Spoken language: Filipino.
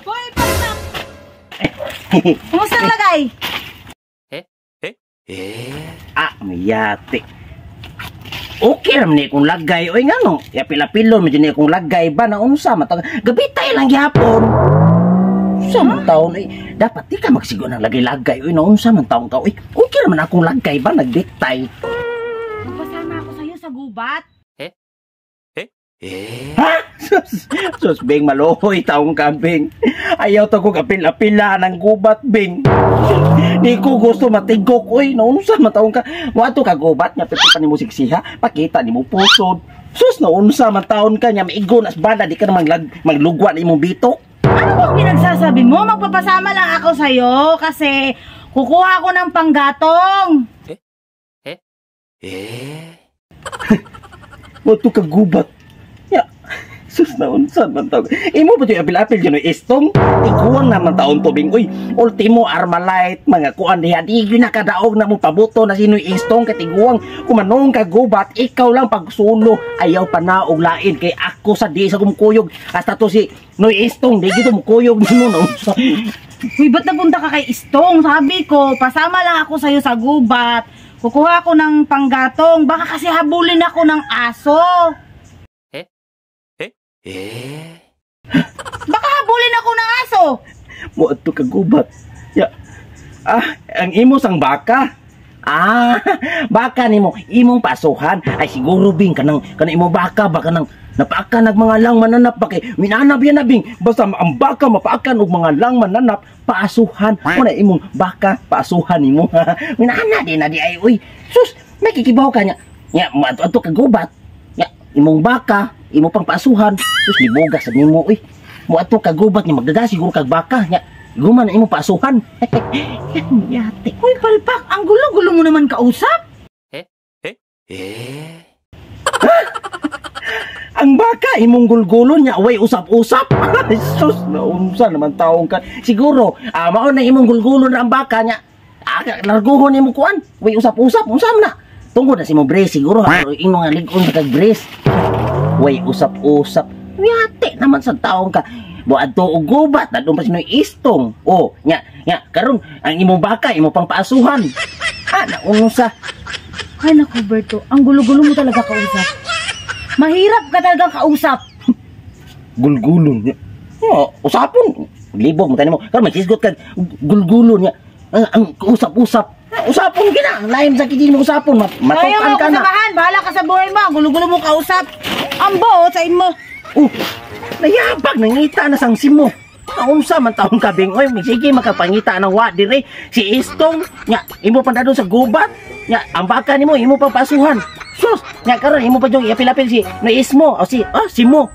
Hoy, Palpak! Kumusta ang lagay? Mayate. Okay naman ni kung lagay. Oy nga no, pila-pilon medyo ni kung lagay ba na unsa matag gabitay lang gyapon. Unsa man taon dapat di ka magsigo ng lagay-lagay. Oy na unsa man taon ka. Oy, okay naman akong lagay ba nagbitay. Magpasama ako sa'yo sa gubat. Ha? Sus, Bing, malohoy taong ka, Bing. Ayaw to ko kapila-pila ng gubat, Bing. Di ko gusto matigok. Uy, naunsa mataong ka. Wato ka gubat, nga piti pa ni mo siksiha, pakita ni mo pusod. Sus, naunsa mataon ka, nga maigo nas bala, di ka na maglugwa ni mo bito. Ano bang pinagsasabi mo? Magpapasama lang ako sa'yo kasi kukuha ko ng panggatong. Wato ka gubat. Sus na unsan man taon. Imo ba yung apil-apil dyan yung istong? Ikuwang naman taon to, Bing. Uy, ultimo Armalite, mga kuan diha. Di yun nakadaog na mo pabuto na sino yung istong. Katiguang kumanong kagubat, ikaw lang pagsulo. Ayaw pa na og lain kay ako sa di sa kumukuyog. Hasta to si Noy Istong, di gito mukuyog mo na unsan. Uy, ba't napunta ka kay Istong? Sabi ko, pasama lang ako sa'yo sa gubat. Kukuha ko ng panggatong. Baka kasi habulin ako ng aso. Baka habulin ako ng aso. Mo ato ka gubat. Ang imo sang baka. Baka nimo imong pasuhan ay siguro, Bing, kanang imo baka nang napaakan ng mga lang mananap ba kay minanap yan na, Bing. Basta ang baka mapaakan og mga lang mananap paasuhan. Muna imong baka paasuhan nimo. Minana din na di ay uy. Sus, may kikibaw ka nya. Mo ato ka gubat. Imong baka, imo pang paasuhan. Sus, libogas sa nimo, uy. Mo ato kagubat niya, magdada siguro kag baka. Nya, guman imo paasuhan. Yate. Uy, Palpak, ang gulo-gulo mo naman kausap. Ang baka, imong gulgulo niya, way usap-usap. Sus, naunsa naman taong ka. Siguro, mao na imong gulgulo na ang baka niya. Larguhon nimo kuan, way usap-usap. Unsa man na? Tungkol na si mo brace siguro. Ino nga ligon sa kag brace. Way usap-usap. Yate naman sa taong ka. Buad to og gubat na doon pa sinoy istong. Nya karon ang imong baka imo pang paasuhan. Naunsa. Ay naku, Berto, ang gulo-gulo mo talaga kausap. Mahirap ka talaga kausap. Gulgulon niya. Usapon. Libog mo tayo mo. Karon magsisgot ka gulgulon niya. Ang usap-usap. Usapon gina, lain sa kitchen mo usapon, matukan ka na. Kaya mo, bahala ka sa buhay mo, gulo-gulo mo kausap. Ambo, sa mo. Nayabag, nangita na sang simo. Naunsa man taong kabing, oy, sige makapangita ng wa dire. Si Istong, imo pa na doon sa gubat. Ang baka nimo, imo pa pasuhan. Sus, karon imo pa yung iapil-apil si Noismo, o si Mo.